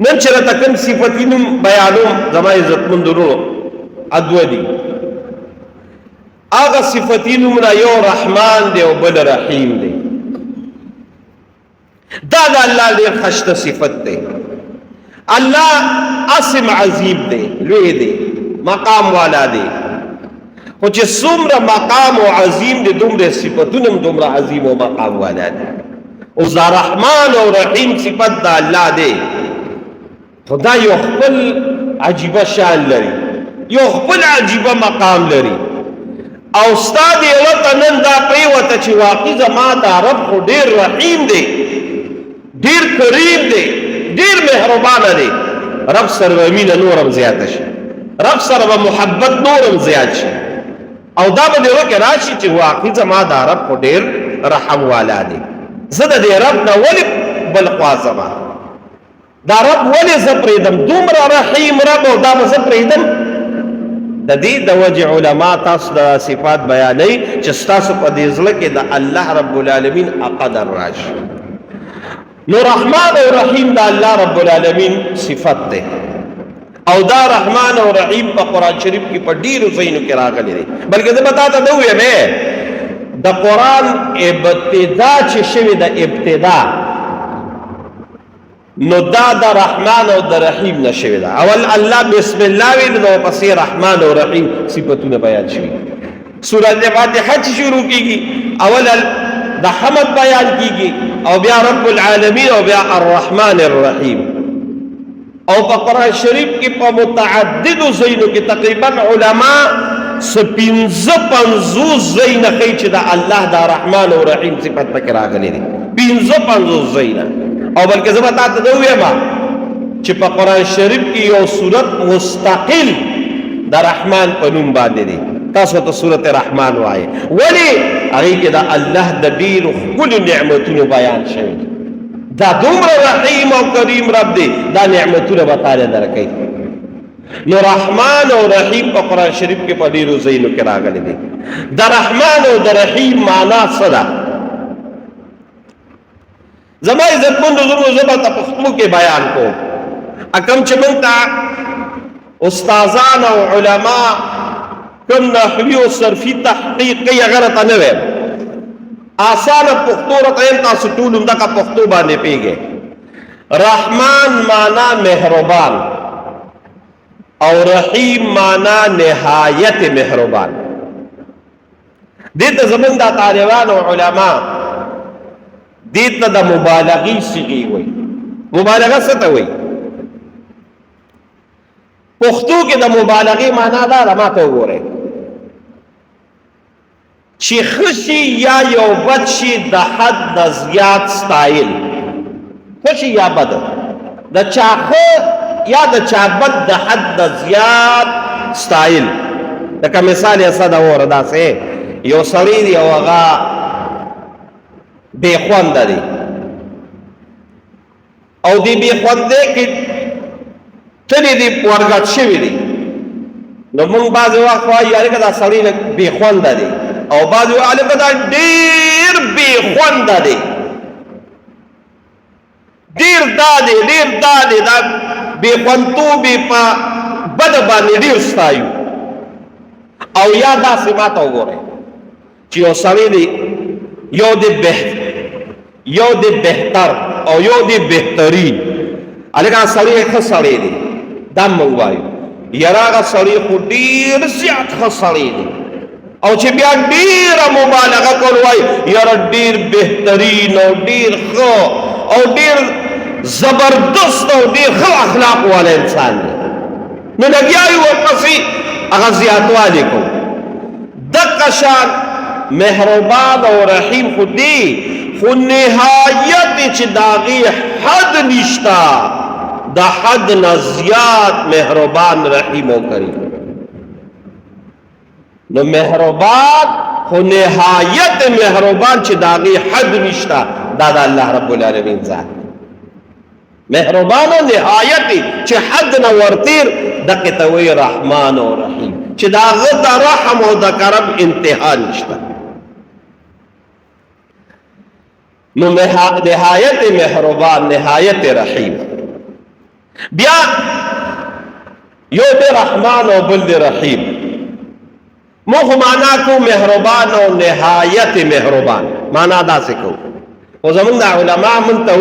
نن چې راته کوم صفتونه بیانوم زما عزتمند ورونو ادوه دي. هغه صفتونه یو رحمان دی او بل رحیم دی. دا د الله ډېر ښایسته صفت دی. الله اسم عظیم دی، لوی دی، مقام والا دی. خو چې څومره مقام او عظیم دی دومره صفتونه هم دومره عظیم او مقام والا دی. اوس دا رحمان او رحیم صفت د الله دی. خدا یو خپل عجیبه شان لري، یو خپل عجیبه مقام لري. او ستا د یوه ته نن دا پریوته چې واقعي زما دا رب خو ډېر رحیم دی، ډېر کریم دی، ډېر مهربانه دی. رب سره به مینه نورم زیاته شي، رب سره به محبت نورم زیات شي. او دا به دې وکې راشي چې واقعي زما دا رب خو ډېر رحم والا دی. زه د دې رب نه ولې بل خوا ځمه؟ دا رب ولې زه پرېږدم؟ دومره رحیم رب او دا به زه پرېږدم؟ د دې د وجې علما تاسو د صفات بیانوي چې ستاسو په دې زړه کې د الله رب العالمین قدر راشي. نو رحمان او رحیم د الله رب العالمین صفت ده. او دا رحمان او رحیم په قرآن شریف کې په ډیرو ځایونو کې راغلي دي. بلکې زه به تاته دا ووایم د قرآن ابتدا چې شوې ده ابتدا نو دا د رحمان او د رحیم نه شوې ده. اول الله بسم الله ویل نو پسې رحمان او رحیم صفتونه بیان شوي. سورۃ فاتحه چې شروع کیږي اول د حمد بیان کیږي او بیا رب العالمین او بیا الرحمن الرحیم. او په قرآن شریف کې په متعددو ځایونو کې تقریبا علما 55 ځایونه ښیي چې د الله د رحمان او رحیم صفت پکې راغلي دي. 55 ځایونه. او بلکې زه به تاته دا ووایم چې په قرآن شریف کې یو صورت مستقل د رحمان په نوم باندې دی. تاسو ته سورت رحمان وایي. ولې؟ هغې کې د الله د ډېرو ښکلو نعمتونو بیان شوي. دا دومره رحیم او کریم رب دی، دا نعمتونه به تاله درکوي. نو رحمان او رحیم په قرآن شریف کې په ډېرو ځایونو کې راغلي دي. د رحمان او د رحیم معنا څه ده؟ زما عزتمندو زرو زه به ته پښتو کې بیان کوم. کوم چې موږ ته استادان او علما کوم نحوي او صرفي تحقیق کوي هغه راته نه ویم. آسانه پښتو راته یم، تاسو ټول همدغه پښتو باندې پوهېږئ. رحمان معنا مهربان او رحیم معنا نهایت مهربان. دې ته زموږ دا طالبان او علما دې ته د مبالغې صیغې وایي. مبالغه څه ته وایي؟ پښتو کې د مبالغې معنا دا ده، ما ته وګورئ چې ښه شي یا یو بد شي د حد نه زیات ستایل. ښه شي یا بد، د چا ښه یا د چا بد د حد نه زیات ستایل. لکه مثال یې څه ده وره داسې یو سړی دی او هغه بې خونده دی او دې بې خوندۍ کې تلې دي ورګډ شوي دي. نو موږ بعضې وخت وایو هلکه دا سړی لږ بې خونده دی او بعضې وایو هلکه دا ډېر بې خونده دی، ډېر دا دی ډېر دا دی. دا بې خوندتوب یې په بده باندې ډېر ستایو. او یا داسې ما ته وګورئ چې یو سړی دی یو دی بهتر او یو دی بهترین. هلکه دا سړی ښه سړی دی، دا موږ وایو. یاره هغه سړی خو ډېر زیات ښه سړی دی. او چې بیا ډېره مبالغه کول وایي یاره ډېر بهترین او ډېر ښه او ډېر زبردست او ډېر ښه اخلاق والا انسان دی. نو لګیا یو ورپسې هغه زیاتوالی کوو. دقه شان مهربان او رحیم خو دی، خو نهایت چې د هغې حد نشته، د حد نه زیات مهربان رحیم او کریم. نو مهربان خو نهایت مهربان چې د هغې حد نشته، دا د الله رب العالمین ذات. مهربان او نهایت چې حد نه ورتیر دقې ته وایي رحمان او رحیم، چې د هغه د رحم او د کرم انتها نشته. نو نهایت مهربان نهایت رحیم. بیا یو دی رحمان او بل دی رحیم. موږ معنا کو مهربان او نهایت مهربان، معنا داسې کو. خو زمونږ د علما مونږ ته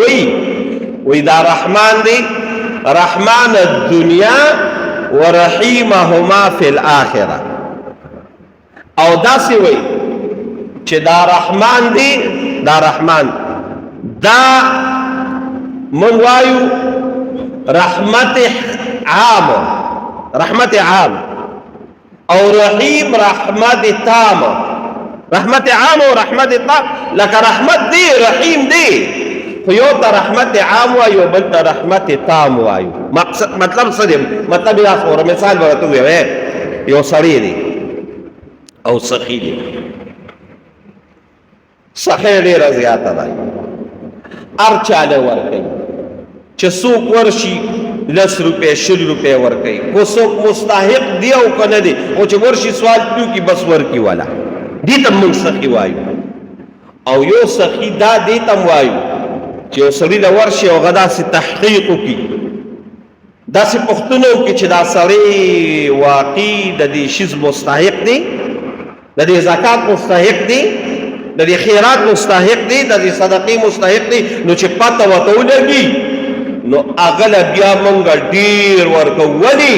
وی دا رحمان دی، رحمان الدنیا ورحیمهما فی الاخره. او داسې وی چې دا رحمان دی، دا رحمان دا مونږ وایو رحمت عام، رحمت عام، او رحیم رحمت تام. رحمت عام او رحمت تام، لکه رحمت دی رحیم دی، خو یو ته رحمت عام وایو بل ته رحمت تام وایو. مطلب څه دی؟ مطلب یې خبره مثال به ورته ووایې. یو سړی دی او سخي دی، سخی ډېره زیاته ده، هر چاله ورکوي چې څوک ورشي 10 روپۍ 20 روپۍ ورکوي، خو څوک مستحق دی او که نه دی، خو چې ورشي سوال کړي بس ورکي والا، دې ته موږ سخي وایو. او یو سخي دا دې ته وایو چې یو سړي له ورشي او هغه داسې تحقیق وکړي، داسې پوښتنه وکړي چې دا سړی واقعي د دې شیز مستحق دی، د دې زکات مستحق دی، د دې خیرات مستحق دی، د دې صدقې مستحق دی. نو چې پته ورته ولګي نو هغه له بیا موږ ډېر ورکو. ولې؟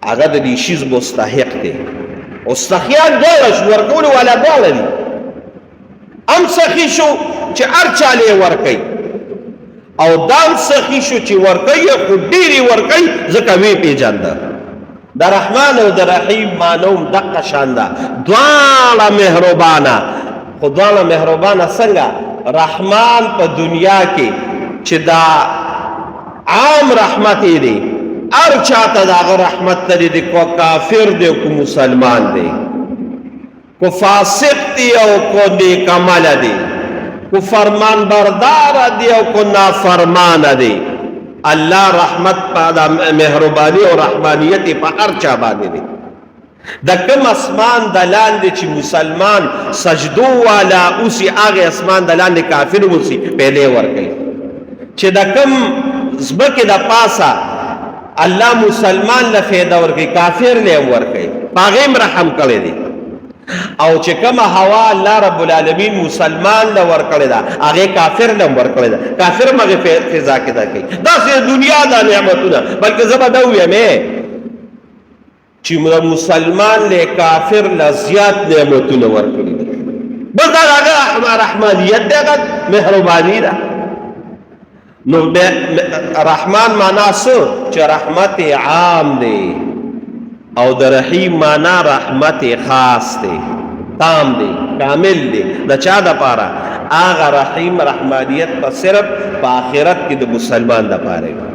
هغه د دې شیز مستحق دی. او سخیان دواړه شو، ورکولو والا دواړه دي. هم سخي شو چې هر چاله یې ورکوي، او دام سخي شو چې ورکوي خو ډېرې ورکوي، ځکه ویې پېژانده. د رحمان او د رحیم معنوم دقه شان ده، دواړه مهربانه. خو دواړه مهربانه څنګه؟ رحمان په دنیا کې چې دا عام رحمت دی، هر چاته د هغه رحمت دی، کو کافر دی کو مسلمان دی، کو فاسق دی او کو نیک عمل دی، کو فرمان بردار دی او کو نافرمان دی. الله رحمت په مهرباني او رحمانیت په هر چا باندې دی. د کوم اسمان د لاندې چې مسلمان سجدو والا اوسي، هغه اسمان د لاندې کافر اوسي پهلې ورکوي. چې د کوم ځمکې د پاسه الله مسلمان له فایده ورکوي، کافر له هم ورکوي، په هغې هم رحم کړی دی. او چې کومه هوا الله رب العالمین مسلمان له ورکړې ده، هغې کافر له هم ورکړې ده، کافر هم هغې فضا کې ده کوي. داسې دنیا دا نعمتونه، بلکې زه به دا ویم چې مسلمان له کافر له زیات نعمتونه ورکړي دي. بس دا هغه رحمانیت دی، هغه مهرباني ده. نو رحمان معنا څه؟ چې رحمت عام دی، او د رحیم معنا رحمت خاص دی، تام دی، کامل دی. د چا دپاره؟ هغه رحیم رحمانیت په صرف په آخرت کې د مسلمان دپاره وي،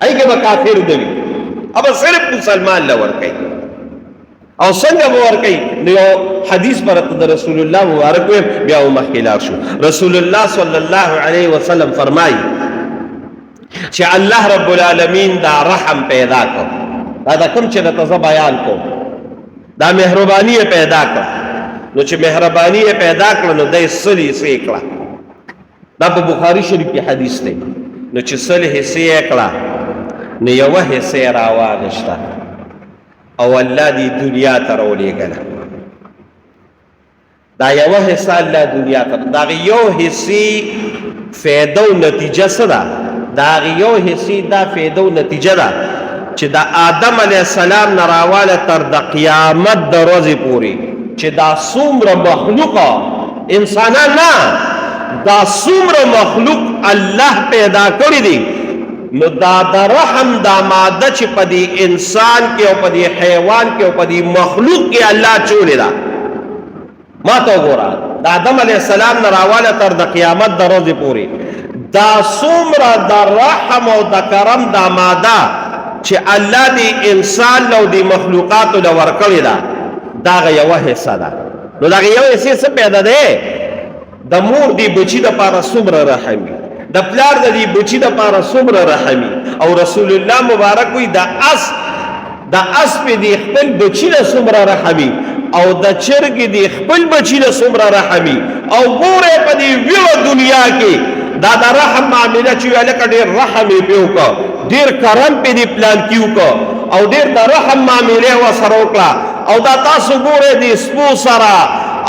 هغې کې به کافر نه وي، ابا صرف مسلمان له ورکوي. او څنګه به ورکوي؟ نو یو حدیث برته د رسول الله مبارک ویم، بیا و مخکې لاړ شو. رسول الله صلی الله علیه وسلم فرمایي چې الله رب العالمین دا رحم پیدا کړ، دا کوم چې درته زه بیان کوم، دا مهرباني یې پیدا کړه. نو چې مهرباني یې پیدا کړه نو دی صلح حصې کړه. دا په بخاري شریف کې حدیث دی. نو چې صلح حصې یې کړه نو یوه حصه یې راواغېسته او الله دې دنیا ته راولېږله. دا یوه حصه الله دنیا ته، د هغې یو حصې فایده او نتیجه څه ده؟ د هغې یو حصې دا فایده او نتیجه ده چې د آدم علیه السلام نه راواله تر د قیامت د ورځې پورې چې دا څومره مخلوقه، انسانان نه، دا څومره مخلوق الله پیدا کړي دي، نو دا د رحم دا ماده چې په دې انسان کې او په دې حیوان کې او په دې مخلوق کې الله چولې ده. ما ته وګوره، د آدم علیه السلام نه راواله تر د قیامت د ورځې پورې دا څومره د رحم او د کرم دا ماده چې الله دې انسان له دې مخلوقاتو له ورکړې ده، دا هغه یوه حصه ده. نو د هغې یوه حصې څه پیدا دی؟ د مور دې بچي دپاره څومره رحم وي، د پلار د دې بچي دپاره څومره رحم وي. او رسول الله مبارک وایي د اسپې دې خپل بچي له څومره رحم وي، او د چرګې دې خپل بچي له څومره رحم وي. او ګورئ په دې ویړه دنیا کې دا د رحم معامله چې الکه ډیر رحم یې په وکړه ډیر کرم په دې پلان کې وکړه او ډیر د رحم معامله وسره وکړه او دا تاسو ګوره دې سپو سره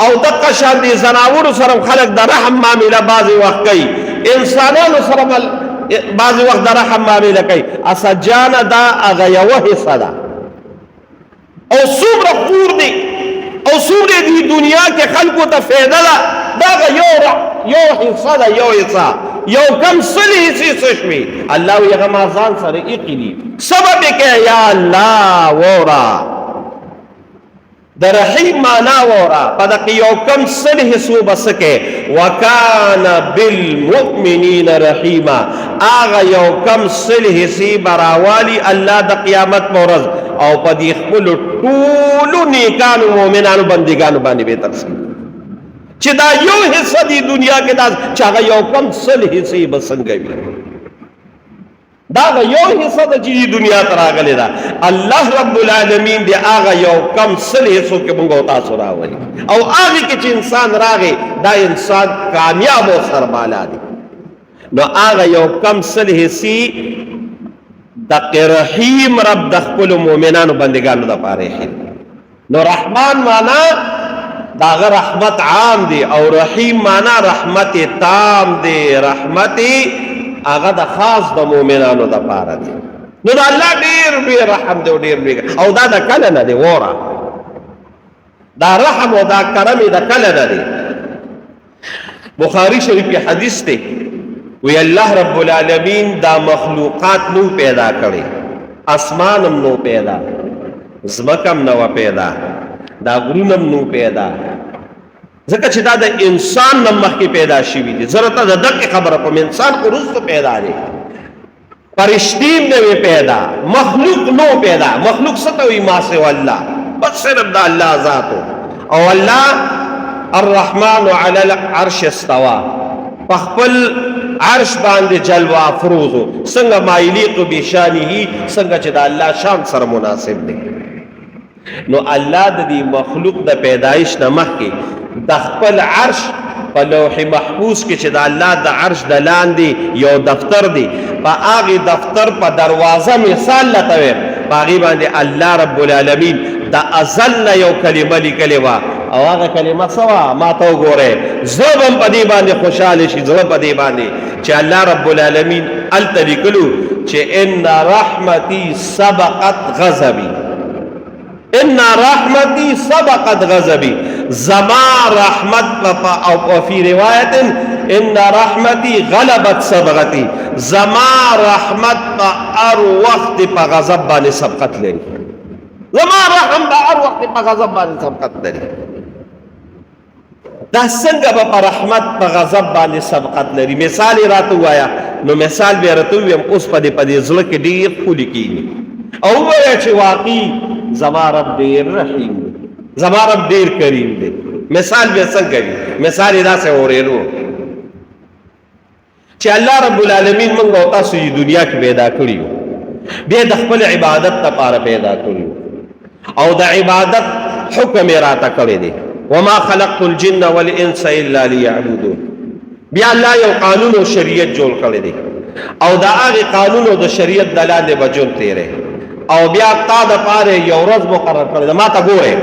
او دغه شان دي زناورو سره خلک د رحم معامله بعضې وخت کوي انسانانو سره بعضې وخت د رحم معامله کوي اسجانه دا هغه یوه حصه ده او څومره خور دي او څومره دې دنیا کې خلکو ته فایده ده دا یو حصه ده یو حصه یو کم سلی حصې څه شوي الله وي هغه ما ځان سره ایښي دي سبب یې کوي یا الله وره د رحیم معنا وره په دغه یو کم سل حصو به څه کوي وکانه بالمؤمنین رحیما هغه یو کم سل حصې به راوالي الله د قیامت په ورځ او په دې خپلو ټولو نیکانو مؤمنانو بندګانو باندې به تقسیم چې دا یو حصه دی دنیا کې دا چې هغه یو کم سل حصې به څنګه وي دا یو حصہ د چې دنیا ته راغلی ده الله رب العالمین دی هغه یو کم سل حصو کې موږ تاسو راولي او هغه کې چې انسان راغی دا انسان کامیاب او سربالا دی نو هغه یو کم سل حصې د رحیم رب د خپل مؤمنانو بندگانو لپاره نو رحمان معنا داغه رحمت عام دی او رحیم معنا رحمت تام دی رحمت هغه د خاص د مؤمنانو لپاره دی نو د الله ډیر به رحم دی او ډیر به او دا د کله نه دی وره دا رحم او دا کرم د کله نه دی بخاری شریف کې حدیث دی وی الله رب العالمین دا مخلوقات نو پیدا کړي اسمانم نو پیدا زمکم نو پیدا دا غرونم نو پیدا ځکه چې دا د انسان نه مخکې پیدا شوي دي زه راته د دقیق خبره کوم انسان خو وروسته پیدا دی فرشتي نه پیدا مخلوق نو پیدا مخلوق څه ته وایي ما سوى الله بس صرف د الله ذاتو او الله الرحمن علی العرش استوى په خپل عرش باندې جلوه افروزو څنګه ما یلیق بشانه څنګه چې د الله شان سره مناسب دی نو الله د دې مخلوق د پیدایش نه مخکې د خپل عرش په لوح محفوظ کې چې د الله د عرش د لاندې یو دفتر دی په هغې دفتر په دروازه مثال لته ویم په هغې باندې الله رب العالمین د ازل نه یو کلمه لیکلې وه او هغه کلمه څه وه ما ته وګورئ زړه به په دې باندې خوشحاله شي زړه په دې باندې چې الله رب العالمین هلته لیکلو چې ان رحمتي سبقت غضبي ان رحمتي سبقت غضبي زما رحمت او فی روایت ان رحمتي غلبت سبقتي زما رحمت په هر وخت په غضب باندې سبقت لري زما رحم په هر وخت په غضب باندې سبقت لري دا څنګه به په رحمت په غضب باندې سبقت لري مثال یې راته ووایه نو مثال به یې راته وویم اوس په دې زړه کې ډېر ښکلي کېږي او ووایه چې واقعي زما رب ډېر رحیم دی زما رب ډېر کریم دی مثال به څنګه وي مثال یې داسې اورېدو چې الله رب العالمین موږ او تاسو یې دنیا کې پیدا کړي یو بیا د خپل عبادت لپاره پیدا کړي او د عبادت حکم یې راته کړی دی وما خلقت الجن والانس الا ليعبدون بیا الله یو قانون او شریعت جوړ کړی دی او دا هغه قانون او د شریعت د لاندې به ژوند تېری او بیا تا د پاره یو ورځ مقرر کړی ده ما ته ګورئ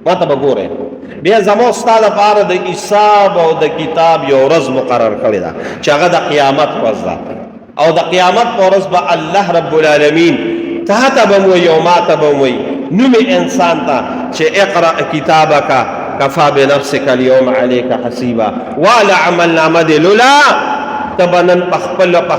ما ته به ګورئ بیا زموږ ستا دپاره د حساب او د کتاب یو ورځ مقرر کړې ده چې هغه د قیامت ورځ ده او د قیامت په ورځ به الله رب العالمین تا ته به م وایي او ما ته به م وایي نومې انسان ته چې اقرأ کتابک کفا بنفسک اليوم علیک حسیبا واله عملنامه دې لولا ته به نن په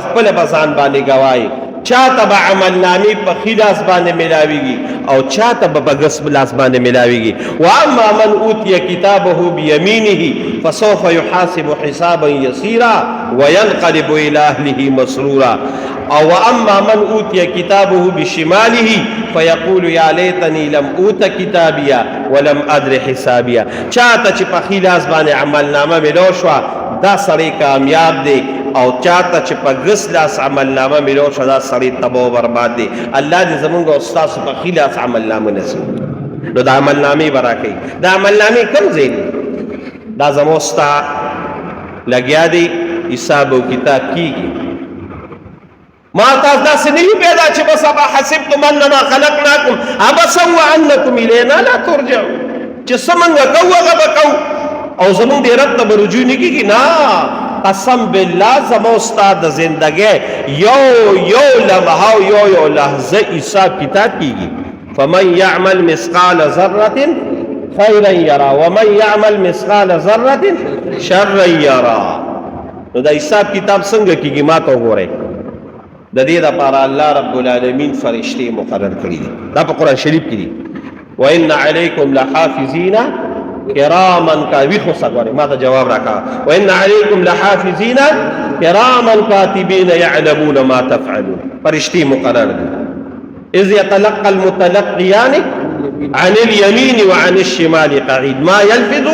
خپله به ځان باندې ګوایي چاته به عملنامې په ښي لاس باندې ملاویږي او چاته به په ګس لاس باندې ملاویږي واما من اوتي کتابه بیمینه فسوف یحاسب حسابا یسیرا وینقلب الی اهله مسرورا او واما من اوتي کتابه بشماله فیقول یا لیتنی لم اوت کتابیا ولم ادر حسابیا چاته چې په ښي لاس باندې عملنامه ملو شوه دا سړی کامیاب دی او چاته چې په ګس لاس عملنامه ملو شوه دا سړی تباه و برباد دی الله دې زمونږ او ستاسو په ښي لاس عملنامه نصیب نو د عملنامې به راکوي د عملنامې کوم ځای دی دا زموږ ستا لګیا دی حساب او کتاب کیږي. ما تاسو داسې نه یو پیدا چې بس ابا حسبتم انما خلقناکم عبثا وانکم الینا لا ترجعون، چې څه کوو هغه به کوو او زمونږ دې رب ته به رجوع نه کېږي. نه، قسم بالله زموږ ستا د زندګۍ یو لمحه او یو لحظه حساب کتاب کیږي. فمن یعمل مثقال ذره خیرا یرا ومن یعمل مثقال ذره شرا یرا. نو دا حساب کتاب څنګه کیږي ما ته وګورئ. د دې لپاره الله رب العالمین فرشتي مقرر کړي دي. دا په قرآن شریف کې دي. وان علیکم لحافظین کراما کاتبین. ما ته جواب راکړه. وان علیکم لحافظین کراما کاتبین یعلمون ما تفعلون. فرشتي مقرر دي. اذ يتلقى المتلقيان عن اليمين وعن الشمال قعيد ما يلفظ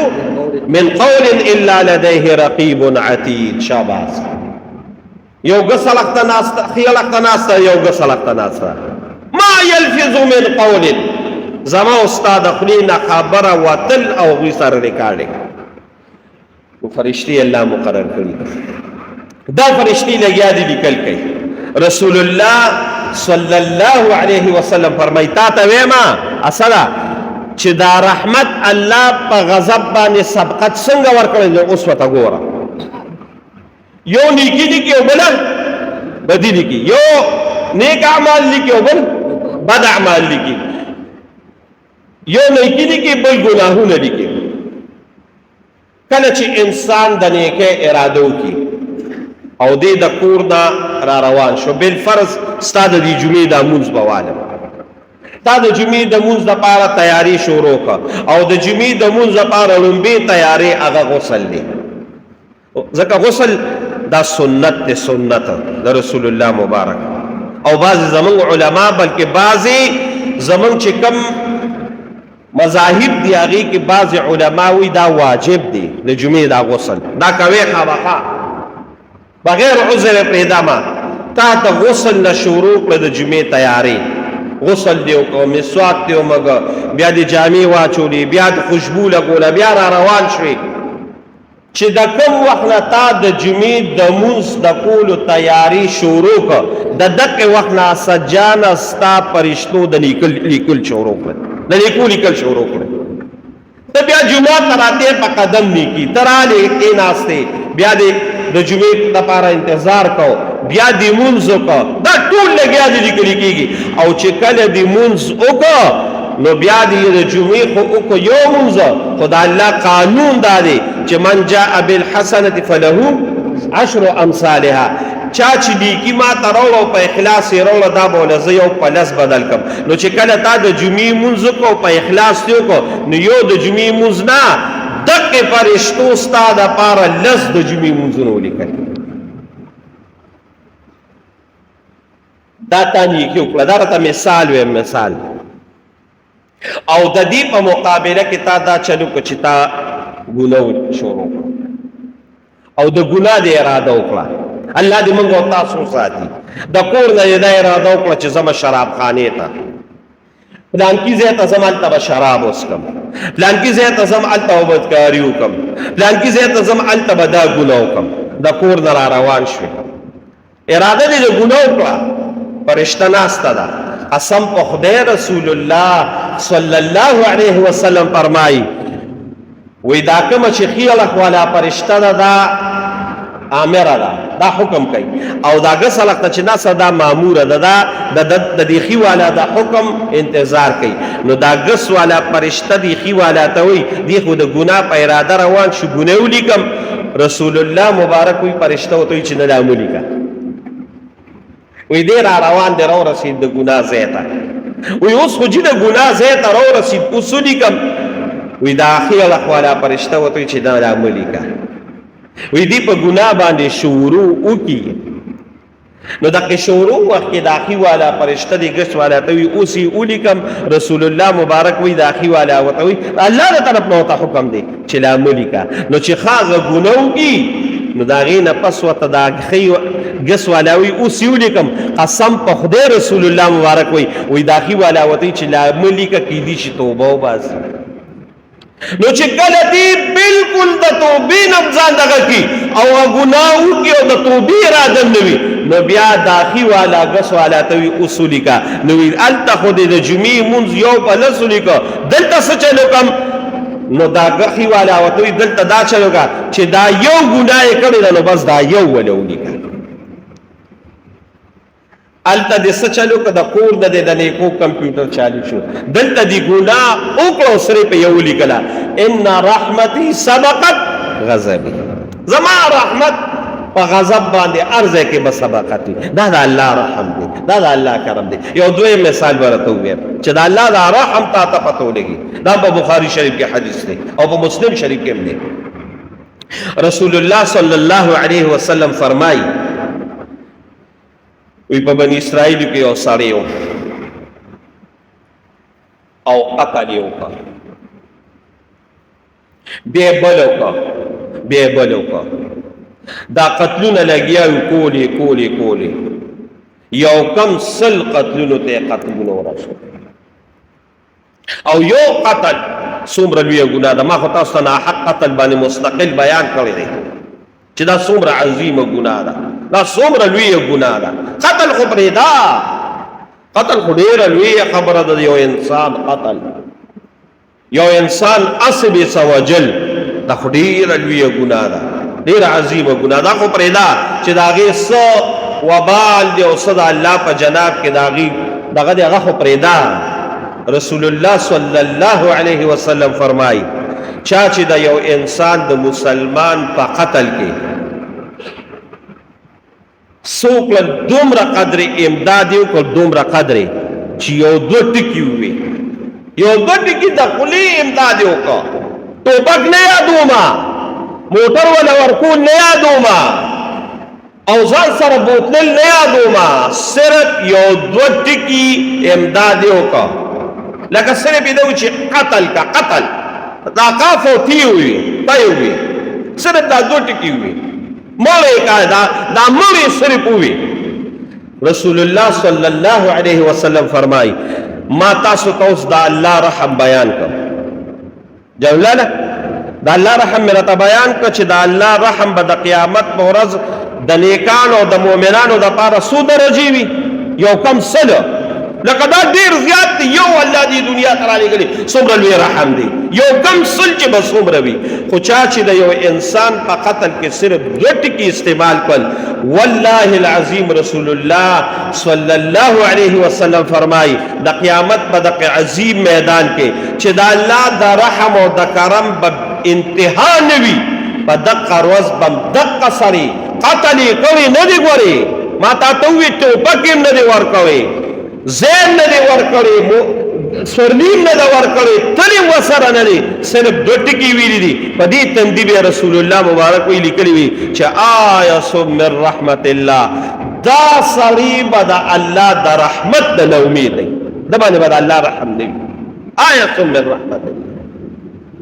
من قول الا لديه رقيب عتيد. شاباس. یو غسلخت ناستا خیلخت ناستا یو غسلخت ناستا ما يلفظ من قول. زما استاد خلینا خبر وتل او غسر ریکارډینګ. فرشتي الله مقرر کړی. دا فرشتي لګیا دي لیکل کوي. رسول الله صلی الله علیه وسلم فرمایي تا ته ویما اصلا چې دا رحمت الله په غضب باندې سبقت څنګه ورکړي اوس وته ګوره. یو نیکی لیکي او بل بدی لیکي، یو نیک اعمال لیکي او بل بد اعمال لیکي، یو نیکی لیکي بل ګناهونه لیکي. کله چې انسان د نیکه اراده وکړي او دې د کور نه را روان شو، بل فرض ستا د دې جمعې د مونځ به والم، تا د جمعې د مونځ دپاره تیاری شروع کړه او د جمعې د مونځ دپاره لومبې تیاری هغه غسل دی. ځکه غسل دا سنت دی، سنت د رسول الله مبارک. او بعض زمون علما بلکې بعضی زمون چې کم مذاهب دی هغې کې بعض علما وی دا واجب دی د جمعې دا غسل، دا کوي خامخا بغیر عذر پیدا ما تا ته غسل نه شروع کړه د جمعې تیاری. غسل دی وکړه، مسواک دی ومږه، بیا د جامې واچولې، بیا د خوشبو لګوله، بیا را روان شوې. چې د کوم وخت نه تا د جمعې د مونځ د کولو تیاری شروع کړه، د دقې وخت نه سجانه ستا فرشتو د لیکل شروع کړه، د لیکو لیکل شروع کړه. ته بیا جمعه ته راتې په قدم نیکي ته رالې کېناستې، بیا د جمعې لپاره انتظار کو، بیا د مونځ وکړه. دا ټول لګیا دي لیکلي کېږي. او چې کله د مونځ وکړه نو بیا د جمعې خو وکړه یو مونځ، خو د الله قانون دا دی چې من جاء بالحسنة فله عشر امثالها. چا چې نیکي ما ته راوړه په اخلاص یې راوړه دا به له زه یو په لس بدل کړم. نو چې کله تا د جمعې مونځ وکړو په اخلاص دې وکړو نو یو د جمعې مونځ نه دقې فرشتو ستا دپاره لس د جمعې مونځونه ولیکل. دا تا نیکي وکړه. دا راته مثال ویم، مثال. او د دې په مقابله کې تا دا چلو که چې تا ګناه شروع او د ګناه د اراده وکړه. الله دې موږ او تاسو ساتي. د کور نه دا اراده وکړه چې زما شراب خانې ته پلانکي ځای ته ځم هلته به شراب وڅښم، پلانکي ځای ته ځم هلته به بدکاري وکړم، پلانکي ځای ته ځم هلته به دا ګناه وکړم. د کور نه را روان شوې، اراده دې د ګناه وکړه، فرشته ناسته ده. قسم په خدای رسول الله صلی الله علیه وسلم فرمایي وی دا کومه چې خیالخ والا فرشته ده دا امره ده، دا حکم کوي. او دا غسلخته چې ناسه دا ماموره ده، دا د دې خي والا دا حکم انتظار کوي. نو دا غس والا فرشته دی خي والا ته وی دی خو د ګناه په اراده روان شو، ګناه ولیکم. رسول الله مبارک وی فرشته وته چې نه دا ولیکه، وی دې را روان دی رو رسید د ګناه ځای ته. وی اوس خو چې د ګناه ځای ته رو رسید اوس ولیکم. وی دا خیال والا فرشته وته چې دا را ولیکه. وی دی په ګناه باندې شروع وکړي. نو دغه شروع وخت کې د اخی والا فرشته دی ګس والا ته وی اوسې ولیکم. رسول الله مبارک وی د اخی والا وته وی الله تعالی طرف نو ته حکم دی چې لا ولیکه. نو چې خاغه ګناه وکړي نو دا غي نه پس وته دا خي ګس والا وی اوسې ولیکم. قسم په خدای رسول الله مبارک وی دا اخی والا وته چې لا ولیکه کې دي چې توبه وباسي. نو چې کله دی بالکل د توبې نه ځان دغه کی او ګناه وکړي او د توبې اراده نه وي نو بیا داخي والا غس والا ته وي اصولي کا نو الته خو د جمعې مونږ یو په لسولي کا دلته څه چلو کم نو دا غخي والا وته دلته دا چلو کا چې دا یو ګناه کړی نو بس دا یو ولولي کا الته د څه چلو کا د کور د نیکو کمپیوټر چالو شو دلته دی ګناه وکړو سره په یو لیکلا ان رحمتي سبقت غضبي زما رحمت په غضب باندې ارزه کې بس سبقت دا د الله رحم دی دا د الله کرم دی یو دوی مثال ورته ویم چې دا الله دا رحم تا ته پته ولګي دا په بخاری شریف کې حدیث دی او په مسلم شریف کې هم دی رسول الله صلی الله علیه وسلم فرمایي وی په بنی اسرائیل کې یو سړی و او قتل یې وکړ بیا یې بل وکړ دا قتلونه لګیا وو کولې یو کم سل قتلونو ته قتلونه ورسول او یو قتل څومره لویه ګناه ده ما خو تاسو ته ناحق قتل باندې مستقل بیان کړی دی چې دا څومره عظیمه ګناه ده دا څومره لویه ګناه ده قتل خو پرېږده قتل خو ډېره لویه خبره ده یو انسان قتل یو انسان اسب سوجل دا خو ډېره لویه ګناه ده ډېره عظیمه ګناه ده خو پرېږده چې د هغې څه وبال دی او څه د الله په جناب کې د هغې دغه دی هغه خو پرېږده رسول الله صلی الله علیه وسلم فرمایي چا چې د یو انسان د مسلمان په قتل کې څوک له دومره قدر امداد یې وکړ دومره قدر چې یو دوه ټکي ووي یو دوه ټکي د خولې امداد یې وکړ ټوپک نه یادومه موټر ولا ورکول نه یادومه او ځان سره بوتل نه یادومه صرف یو دوه ټکي امداد یې وکړ لکه صرف یې ده چې قتل کا قتل دا کاف او تی وي پي وي صرف دا دوه ټکي وي مړی کا دا مړی صرف وي رسول الله صلی الله علیه وسلم فرمای ما تاسو ته اوس دا الله رحم بیان کړ جولاله دا الله رحم مرته بیان کړ چې دا الله رحم به د قیامت په ورځ د نیکانو او د مؤمنانو د پاره څو درجې وي یو کم سل لکه دا ډیر زیات دی یو الله دی دنیا ته رالیږلی څومره لوی رحم دی یو کم سل چې به څومره وي خو چا چې د یو انسان په قتل کې صرف دوه ټکي استعمال کړل والله العظیم رسول الله صلی الله علیه وسلم فرمایي د قیامت په دغه عظیم میدان کې چې د الله د رحم او د کرم به انتها نه وي په دغه ورځ به دغه سړي قتل یې کړی نه دی ګورې ما تا ته ووایي ټوپک یې نه دی ورکوی زین نه دی ورکړی سورلین نه دی ورکړی تل یې ورسره نه دی صرف دوه ټکي ویلي دي په دې تندي به رسول الله مبارک وی لیکلي وي چې آیس من رحمت الله دا سړی به د الله د رحمت د نه امید دی د باندې به د الله رحم دی آیس من رحمت الله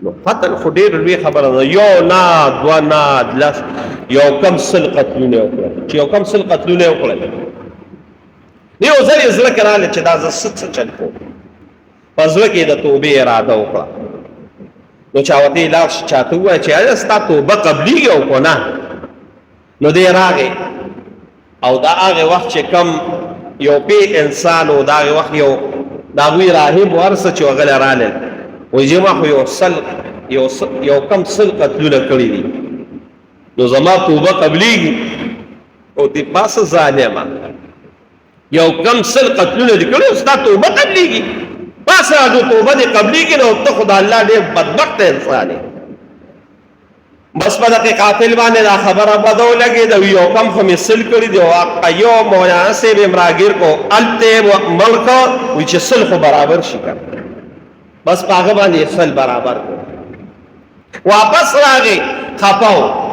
نو قتل خو ډېر لوی خبره ده یو نه دوه نه لس یو کم سل قتلونه وکړل چې یو کم سل قتلونه وکړل یو ځل یې زړه کې راغلی چې دا زه څه چل کوم په زړه کې د توبې اراده وکړه نو چا ورته یې لاړ چاته ووایه چې ایا ستا توبه قبلېږي او که نه نو دی راغی او د هغې وخت چې کم یو پې انسان و د هغې وخت د هغوی راهب ورسه چې هغه له رالل وایي چې ما خو یو کم سل قتلونه کړي دي نو زما توبه قبلېږي او دې پاسه ظالمه یو کم سل قتلونه دي کړي ستا توبه قبلېږي پاسه هغه توبه دې قبلېږي نو ته خو د الله ډېر بدبخته انسان یې بس په دغه قاتل باندې دا خبره بده ولګېده یو کم خو مې سل کړي دي او یو مولانا صاحب یې راګیر کو هلته یې مړ کړ وایي چې سل خو برابر شي که بس په هغه باندې یې سل برابر کړ واپس راغی خفه و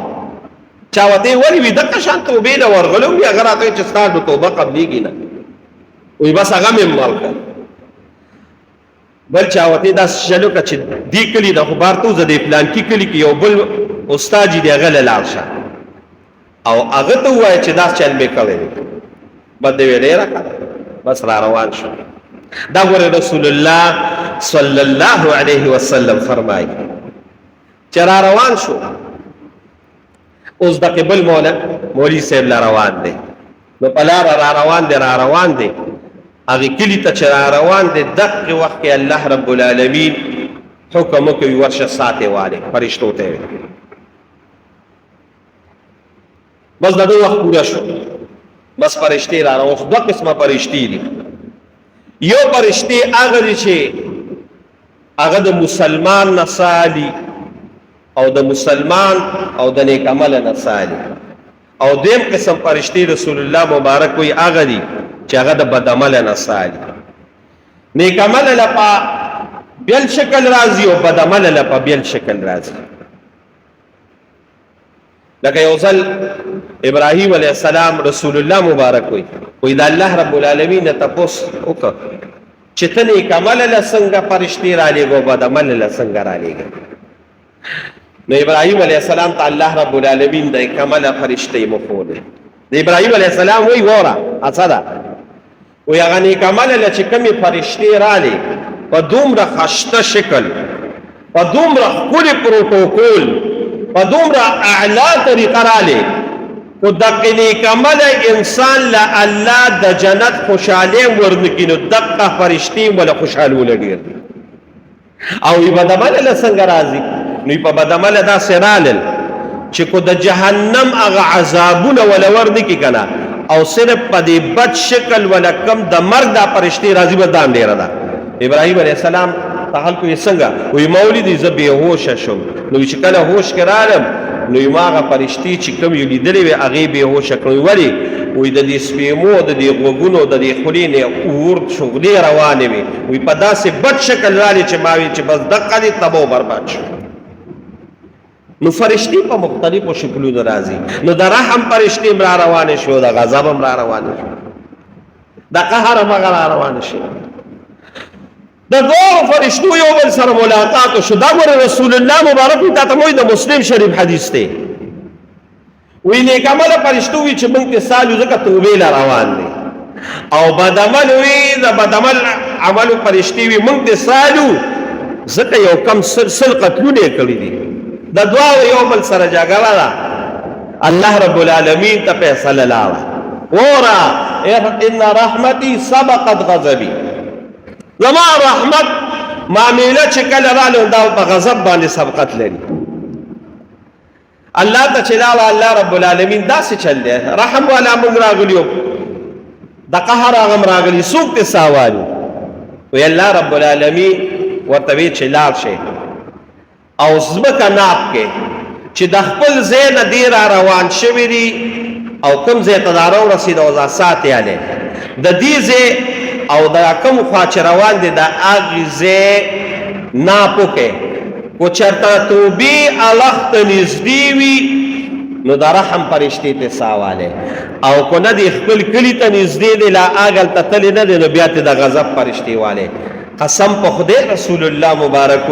چا ورته یې ولې وي دغه شان توبې له ورغلو وي هغه راته وایي چې ستا د توبه قبلېږي نه وایي بس هغه مې مړ کړ بل چا ورته یې داسې چل وکړه چې دې کلي د خو بار ته وځه دې پلانکي کلي کې یو بل استاد یې دی هغه له لاړ شه او هغه ته ووایه چې داسې چل مې کړی دی بس دې ویې ډېره ښه بس را روان شو دا ګوره رسول الله صلی الله علیه وسلم فرمایي چې را روان شو اوس د قبل مولوي صاحب لا روان دی نو په لاره را روان دی هغې کلي ته چې را روان دی دقې وخت کې الله رب العالمین حکم وکوي ورشه ساتې والې فرشتو ته یې بس د ده وخت پوره شو بس فرشتې را روان دوه قسمه فرشتې دي یو فرشتې هغه دي چې هغه د مسلمان نه سالي او د مسلمان او د نیک عمله نه سالي او دیم قسم فرشتې رسول الله مبارک وی هغه دي چې هغه د بد عمله نه سالي نیک عمله لپاره بیل شکل راځي او بد عمله لپاره بیل شکل راځي لکه یو ځل ابراهیم علیه السلام رسول الله مبارک وی د الله رب العالمین نه تپوس وکړه چې ته نیک عمله له څنګه فرشتې رالیږه او بد عمله له څنګه رالیږه نو ابراهیم علیه السلام ته الله رب العالمین د نیک عمله فرشتې مښودې د ابراهیم علیه السلام وی وره څه ده وی هغه نیک عمله له چې کومې فرشتې رالې په دومره خشته شکل په دومره ښکلي پروتوکول په دومره اعلی طریقه رالې خو دقې نیک عمله انسان له الله د جنت خوشحالۍ ورنکړي نو دقه فرشتې وله خوشحالونه ډېر دي او وی بد عمله له څنګه راځي نو په بد عمله داسې رالل چې کو د جهنم هغه عذابونه وله ورنکړي که نه او صرف په دې بد شکل وله کم د مرګ دا فرشتې راځي به دا ډېره ده ابراهیم علیه السلام ته خلکو یې څنګه وی مولدي زه بېهوشه شم نو چې کله هوش کې رالم نو ما هغه فرشتې چې کوم یې لیدلې وې هغې بېهوشه کړم ولې وی د دې سپېمو د دې غوږونو د دې خولې نه اور شغلې روانې وې وی په داسې بد شکل رالې چې ما وی چې بس دقه دې تباه و برباد شو نو فرشتې په مختلفو شکلونو راځي نو د رحم فرشتې هم را روانې شو د غضب هم را روانې شو د قهر هم هغه را روانې شو د دوه فرشتو یو بل سره ملاقات شو دا ګوره رسول الله مبارک تا ته موږ د مسلم شریف حدیث دی وی نیک عمله فرشتو وی چې موږ ته سالو ځکه توبې لا روان دي او بد عمل وی د بد عملو فرشتې وی موږ ته سالو ځکه یو کم سل قتلونه کړي دي د دوه یو بل سره جګړه ده الله رب العالمین ته فیصله لاوه ورا ان رحمتي سبقت غضبي زما رحمت معامله چې کله رااله دا په غضب باندې سبقت لري الله ته چې لاړه الله رب العالمین داسې چل دی رحم والا موږ راغلیو د قهر هغه هم راغلي څوک دې ساوالي وی الله رب العالمین ورته وی چې لاړ شي او ځمکه ناپ کې چې د خپل ځای نه دی را روان شوي دي او کوم ځای ته دا راورسېد او دا ساتې هلې د دې ځای او دا کوم خوا چې روان دي د هغې ځای ناپ وکړئ خو چېرته توبې الخ ته نږدې وي نو د رحم فرشتې ته ساوالی او که نه دی خپل کلي ته نږدې دی لا هغلته تللی نه دی نو بیا ته د غضب فرشتې والی قسم په خدای رسول الله مبارک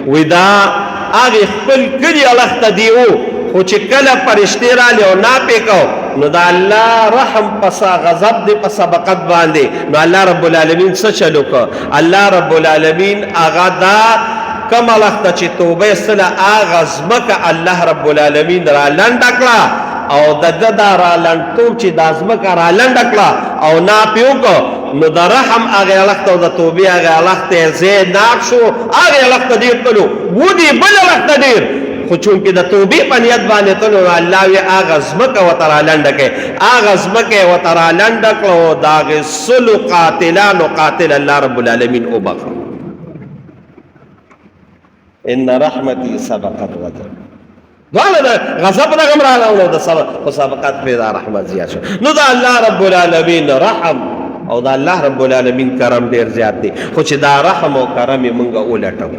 وی دا هغې خپل کلي الخ ته دی و خو چې کله فرشتې رالی او ناپې کو نو د الله رحم پسا غضب دی په سبقت باندې نو الله رب العالمین څه چل وکړه الله رب العالمین هغه دا کم الخ ته چې توبه ایستله هغه ځمکه الله رب العالمین را لنډه کړه او د ده دا را لنډتوب چې دا ځمکه را لنډه کړه او ناپې وکړه نو د رحم هغې الخ ته او د توبې هغې الخ ته ځای ناپ شو هغې الخ ته ډېر تلو ودي بل الخ ته ډېر خو چونکې د توبې په نیت باندې تلو نو الله وی هغه ځمکه ورته را لنډه کړې هغه ځمکه یې ورته را لنډه کړه او د هغې سلو قاتلانو قاتل الله رب العالمین وبخښه ان رحمتي سبقت غضب دواړه د غضب دغه هم راغله د سبقت پرې دا رحمت زیات شو نو د الله رب العالمین رحم او د الله رب العالمین کرم ډېر زیات دی خو چې دا رحم او کرم یې مونږ ولټو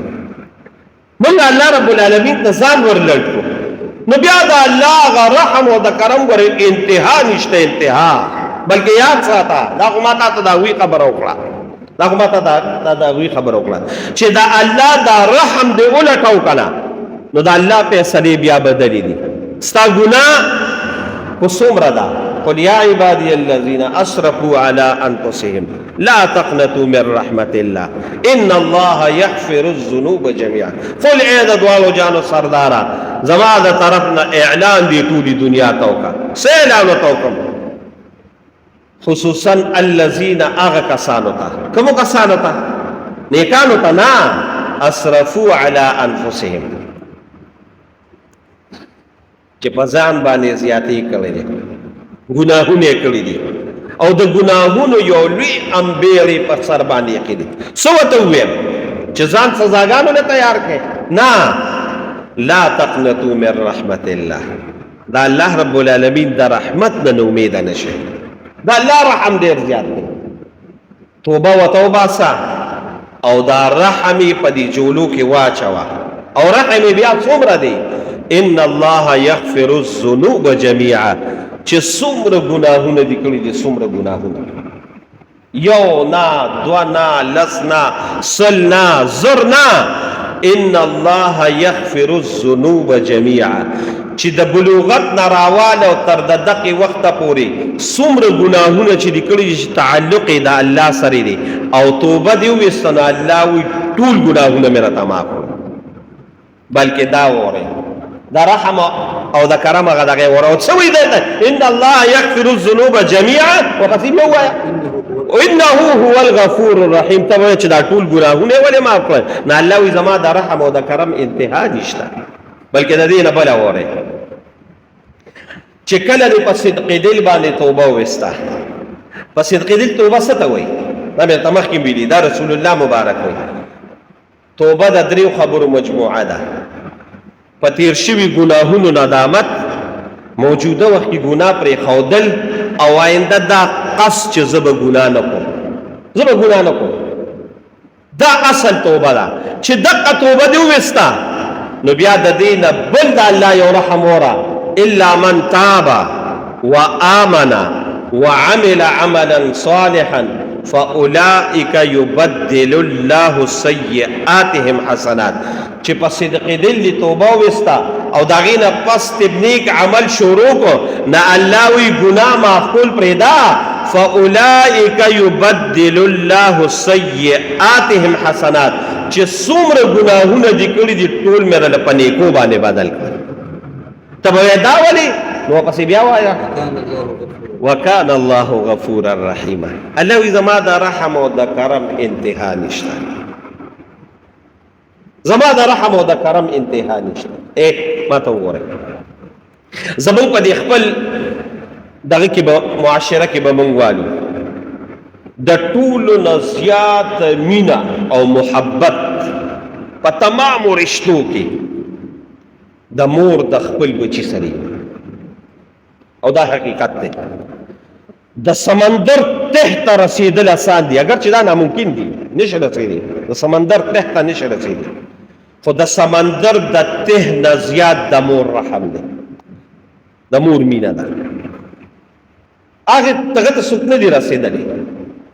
مونږ الله رب العالمین ته ځان ورلټ کړو نو بیا د الله هغه رحم او د کرم ور انتها نشته انتها بلکې یاد ساته دا خو ما تا ته دا وی خبره وکړه دا خو ما ته دا وی خبره وکړه چې د الله دا رحم دې ولټو که نه نو د الله فیصلې بیا بدلې دي ستا ګناه خو څومره ده قل یا عبادی الذین اسرفوا علی انفسهم لا تقنطوا من رحمت الله ان الله یغفر الذنوب جميعا. قل اے د دوالو جانو سردارا زما د طرفنا اعلان دی ټولي دنیا توکا سه اعلان توکم خصوصا الذین اغا کسانو تا کمو کسانو تا نیکانو تا نا اسرفوا علی انفسهم چې په ځان باندې زیاتې کړې دي ګناهونه کړې دي او د ګناهونو یو لوی امبېړې په سر باندې کړې څه ورته وویم چې ځان سزاګانو نه تیار کړې نه لا تقنطوا من رحمت الله دا الله رب العالمین د رحمت نه امید نشي دا الله رحم ډېر زیات دی توبه و توبه سا او دا رحم په دې جولو کې واچوا او رحم بیا څومره دی ان الله یغفر الذنوب جميعا چې څومره ګناهونه دي کړي دي څومره ګناهونه یو نه دوا نه لس نه سل نه زر نه ان الله یغفر الذنوب جميعا چې د بلوغت نه راواله او تر د دقې وخته پورې څومره ګناهونه چې دي کړي چې تعلق یې د الله سره دی او توبه دې وویسته نو الله وایي ټول ګناهونه مې راته معاف کړل بلکې دا وورئ دا رحم او دا کرم هغه دغه وره او څه وایي دی ان الله یغفر الذنوب جميعا وقسم یو وایه انه هو الغفور الرحیم ته وایي چې دا ټول ګناهونه یې ولې معاف کړل نو الله وایي زما د رحم او د کرم انتها نشته بلکې د دې نه بله وورئ چې کله دې په صدقېدل باندې توبه وویسته په صدقېدل توبه څه ته وایي دا مې ته مخکې ویلي دا رسول الله مبارک وایي توبه د دریو خبرو مجموعه ده په تیر شوي ګناهونو ندامت موجوده وخت کې ګناه پرېښودل او آینده دا قصد چې زه به ګناه نه کوم زه به ګناه نه کوم دا اصل توبه ده چې دقه توبه دې وویسته نو بیا د دې نه بل د الله یو رحم وره الا من تاب وآمن وعمل عملا صالحا فاولئک یبدل الله سیئاتهم حسنات چې په صدقېدل دې توبه وویسته او د هغې نه پس نیک عمل شروع کړو نه الله وایي ګناه معقول پرېږده فاولئک یبدل الله سیئاتهم حسنات چې څومره ګناهونه دې کړي دي ټول مې راله په نیکو باندې بدل کړل ته به وایې دا ولې نو پسې بیا وایه وکان الله غفورا رحیما الله وایي زما د رحم او د کرم انتها نشته زما د رحم او د کرم انتها نشته ما ته وګورئ زمونږ په دې خپل دغه کې به معاشره کې به مونږ والو د ټولو نه زیات مینه او محبت په تمامو رشتو کې د مور د خپل بچي سره او دا حقیقت دی د سمندر ته ته رسیدل آسان دي اگر چې دا ناممکن دي نشه رسیدي د سمندر ته ته نشه رسیدي خو د سمندر د ته نه زیات د مور رحم دی د مور مینه ده هغه ته ته څوک نه دي رسیدلی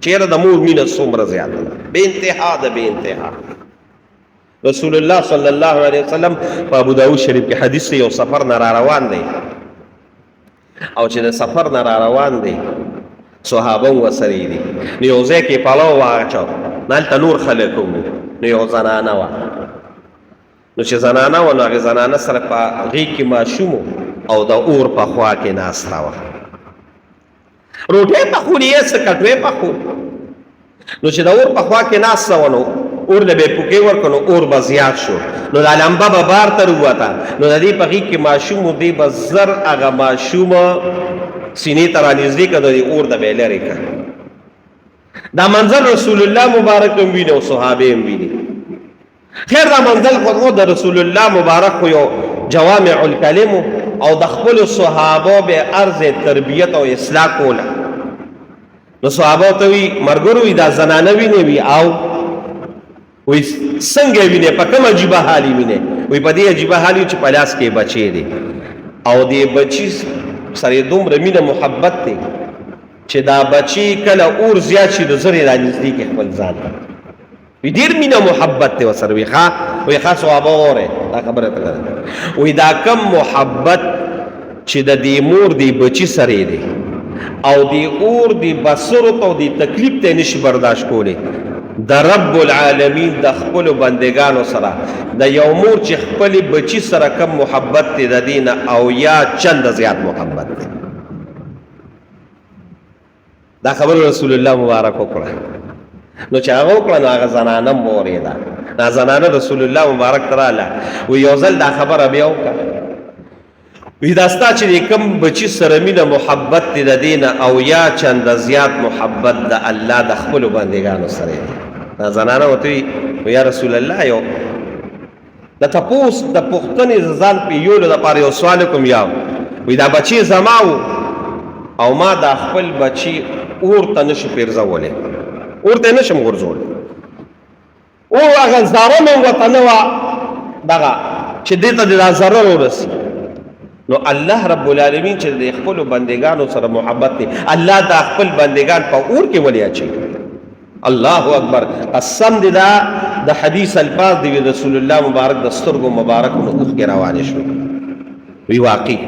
چیرې د مور مینه څومره زیاته ده بې انتها ده بې انتها رسول الله صلی الله علیه وسلم په ابو داود شریف کې حدیث دی یو سفر نه را روان دی او چې د سفر نه را روان دی صحابه ورسره دي نو یو ځای کې پلاو واچو هلته نور خلک وو نو یو زنانه وه نو چې زنانه وه نو هغې زنانه سره په غېږ کې ماشوم او د اور په خوا کې ناسته وه روټۍ پخولي یې څه کټوۍ پخول نو چې د اور په خوا کې ناسته وه نو اور له به پوکې ورکړو نو اور به زیات شو نو دا لمبه به بار ته ووته نو د دې په غېږ کې ماشوم و دی به زر هغه ماشوم سینې ته رانږدې کړه د دې اور نه به یې لرې کړه دا منظر رسول الله مبارک هم ویني او صحابې هم ویني خیر دا منزل خو د رسول الله مبارک خو یو جوامع الکلم او د خپل صحابه به عرض تربیت او اصلاح کوله نو صحابه ته وی مرګرو وی دا زنانه ویني وی او وی څنګه ویني په کوم عجیبه حالي ویني وی په دې عجیبه حالي چې په لاس کې بچی دی او دې بچی سره دومره مینه محبت دی چې دا بچی کله اور زیات شي د زری رانږدې کې خپل ځان وی ډېر مینه محبت دی ورسره وی ښه صحابه وره دا خبره ته وی دا کم محبت چې د دې مور دی بچی سره دی او دی اور دی بصرت او دی تکلیف ته نشي برداشت کولی د رب العالمین د خپل بندگانو سره د یو مور چې خپل بچی سره کم محبت دی د دین او یا چند زیات محبت دی. دا خبر رسول الله مبارک وکړه نو چې هغه وکړه نو هغه زنانه مورې ده دا زنانه رسول الله مبارک تراله و یو ځل دا خبره بیا وکړه وی دا ستا چې کم بچی سره مینه محبت دی د دین او یا چند زیات محبت د الله د خپل بندگانو سره دی. دا زنانه وته یا رسول الله یو د تپوس د پختنې ځان په یولو د پاره یو سوال کوم یا وی دا بچی زماو او ما دا خپل بچی اور ته نشم پیرزولې اور ته نشم ورزول او هغه زاره مې وطن وا دغه چې دې ته د ضرر ورسی نو الله رب العالمین چې د خپل بندگانو سره محبت دی الله دا خپل بندگان په اور کې ولیا چي. الله اکبر قسم دې دا د حدیث الفاظ دی رسول الله مبارک د سترګو مبارک نو اوخ کې روان شو وی واقعي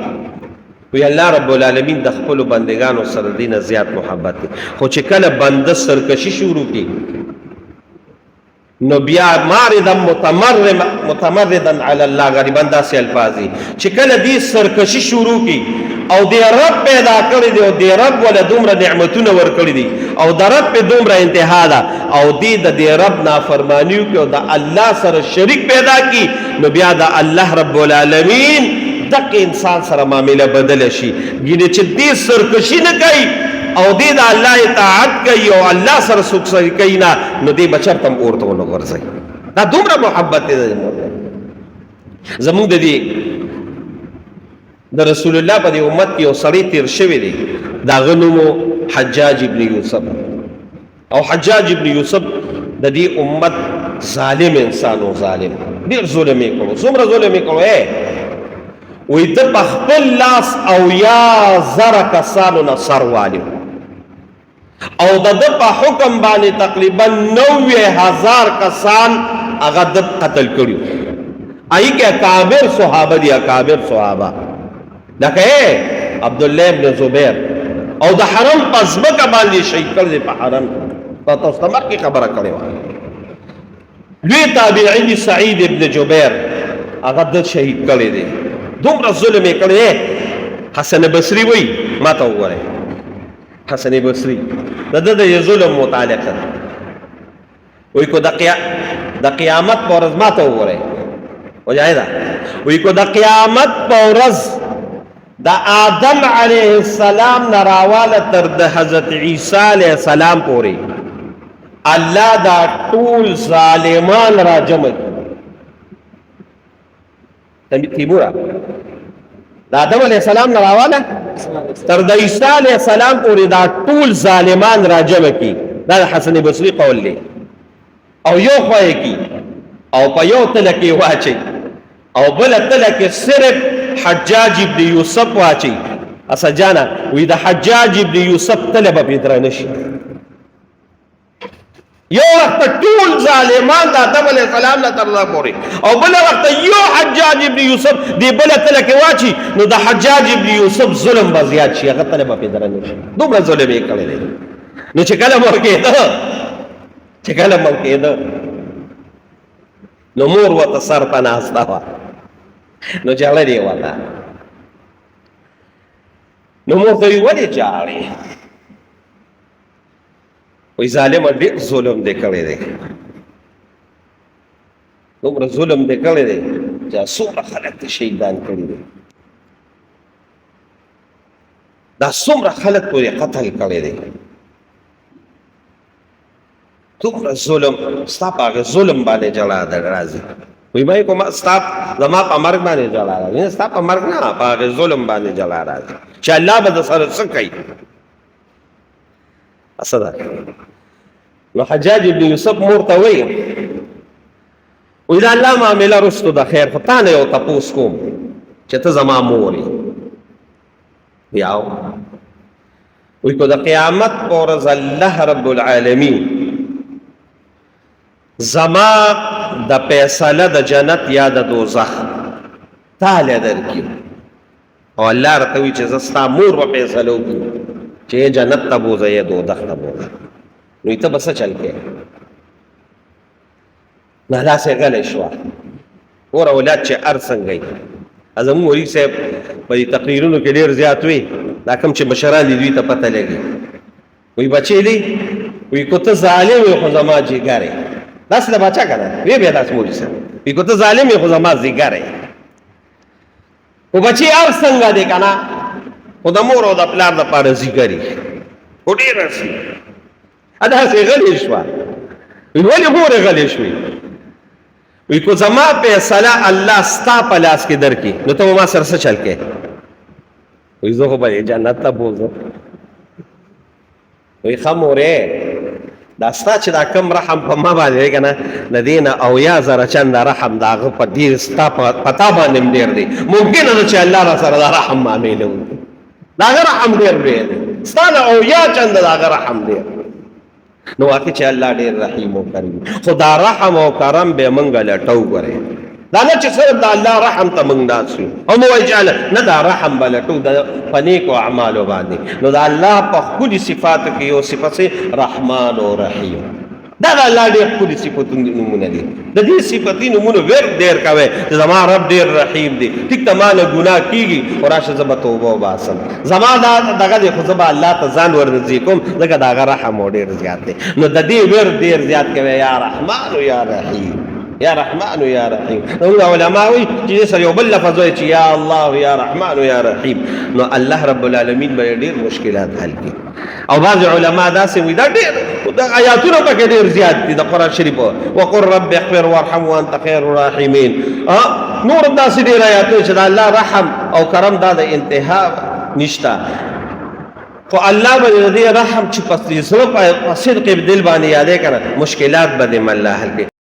وی الله رب العالمین د خپل بندگانو سره دینه زیات محبت دی خو چې کله بنده سرکشي شروع کی نو بیا ماردن متمردن علی الله غریبان داسې الفاظي چې کله دې سرکشي شروع کی او دې رب پیدا کړی دی او دې رب ول دومره نعمتونه ور کړی دي او د رب په دومره انتها ده او دې رب نافرمانیو کې او د الله سره شریک پیدا کی نو بیا د الله رب العالمین دغه انسان سره معاملې بدل شي ګینه چې دې سرکشي نه کوي او دې د الله اطاعت کوي او الله سره څوک سره کوي نه نو دې بچر تم اورته ونه ورځي. دا دومره محبت دې زموږ د دې د رسول الله په دې امت کې یو سړی تیر شوی دی دا غنومو حجاج ابن یوسف او حجاج ابن یوسف د دې امت ظالم انسان او ظالم ډیر ظلم یې کړو څومره ظلم یې کړو وی د خپل لاس او یا زره کسانو نه سر والیو او د په حکم باندې تقریبا 90,000 کسان هغه د قتل کړیو ای کې کابر صحابه دي کابر صحابه لکه عبد الله ابن زبیر او د حرم پزمکه باندې شهید کړل په حرم په تاسو مکه خبره کړې و لوی تابعی سعید ابن جبیر هغه د شهید کړی دی دومره ظلم یې کړی. حسن بصری وی ما ته وګوره حسن بصری د ظلم متعلق وی کو د قیامت په ورځ ما ته وګوره وجایدا وی کو د قیامت په ورځ د آدم علیه السلام نراواله تر د حضرت عیسی علیه السلام پورې الله دا ټول ظالمان را جمع تیمورا د آدم علیه السلام نراواله تر د عیسی علیه السلام پورې دا ټول ظالمان را جمع کی. دا حسن بصری قول دی او یو خوای کی او په یو تله کې واچي او بل تله کې صرف حجاج ابن یوسف واچي اسجانا وی د حجاج ابن یوسف تله به پیدر نشي یو وخت ټول ظالمان د آدم علیه السلام نه تر پورې او بل وخت یو حجاج ابن یوسف دی بل تله کې واچي نو د حجاج ابن یوسف ظلم به زیات شي هغه تله به پیدر نشي دومره ظلم یې کړی دی. نو چې کله مور کېده نو مور ورته سر ته ناسته وه نو جړلې یې وته نو مور ته یې ولې جاړې وی ظالم ډېر ظلم دې کړی دی دومره ظلم دې کړی دی چې څومره خلک دې شهیدان کړي دي دا څومره خلک پورې قتل کړی دی دومره ظلم ستا په هغه ظلم باندې جړا راځي وی ما کوم ستا زما په مرګ باندې جړا راځي ستا په مرګ نه په هغه ظلم باندې جړا راځي چې الله به سره څه کوي. اسدا نو حجاج ابن یوسف مور ته وی دا الله معامله رستو د خیر خو تا نه یو تپوس کوم چې ته زما مور یې یاو وی کو د قیامت په ورځ الله رب العالمین زما د فیصله د جنت یا د دوزخ تعالی درکې او الله راته وی چې زستا مور په فیصله وکړي چې جنت ته بوځه یا دوزخ ته بوځه، نو ته بس چل کې نه داسې غلی شوه. اور اولاد چې ار څنګه زموږ مولوي صاحب په دې تقریرونو کې ډېر زیات وي، دا کوم چې مشران دي دوی ته پته لګي، وایي بچې دی وایي که ته ظالم یې خو زما جګر یې، داسې د باچا که نه وی بیا داسې مولوي صاحب وایي که ته ظالم یې خو زما ځګر یې، خو بچې هر څنګه دی که نه خو د مور او د پلار دپاره ځګر یې، خو ډېر رسي داسې غلې شوه. وایي ولې مورې غلې شوې؟ وی کو زما فیصله الله ستا په لاس کې درکړي نو ته ما سره څه چل کې؟ وی زه خو به جنت ته بوځم. وی ښه مورې دا ستا چې دا کم رحم په ما باندې دی که نه د دې نه 80,000 چنده رحم د هغه په دې ستا په تا باندې هم ډېر دی. ممکنه ده چې الله را سره دا رحم معاملې وکړي، د هغه رحم ډېر لوی دی، ستا نه 80 چنده د هغه رحم ډېر. نو واقع چې الله ډېر رحیم او کریم، خو دا رحم او کرم به موږ لټو ګورئ، دا نه چې صرف د الله رحم ته موږ ناست یو او مو وایي چې نه دا رحم به لټو د په نیکو اعمالو باندې. نو د الله په ښکلي صفاتو کې یو صفت رحمان او رحیم، دا د الله ډېر ښکلي صفتونه نومونه دي. د دې صفتي نومونو ورد ډېر کوئ چې زما رب ډېر رحیم دی. ټیک ته ما نه ګناه کېږي خو راشه زه به توبه وباسم، زما دا دغه دی خو زه به الله ته ځان ورنږدې کوم ځکه د هغه رحم او ډېر زیات دی. نو د دې ورد ډېر زیات کوئ یا رحمان یا رحیم، یا رحمان یا رحیم. موږ علما وایي چې دې سره یو بل لفظ وایي چې یا الله یا رحمان یا رحیم، نو الله رب العالمین به ډېر مشکلات حل کړي. او بعض علما داسې وایي دا ډېر آیاتونه پکې ډېر زیات دي د قرآن شریف، وقل رب اغفر وارحم وانت خیر الراحمین. نور داسې ډېر آیاتونه چې د الله رحم او کرم دا د انتها نشته، خو الله به د دې رحم چې په صدق دل باندې یادې که نه مشکلات به دې الله حل کړي.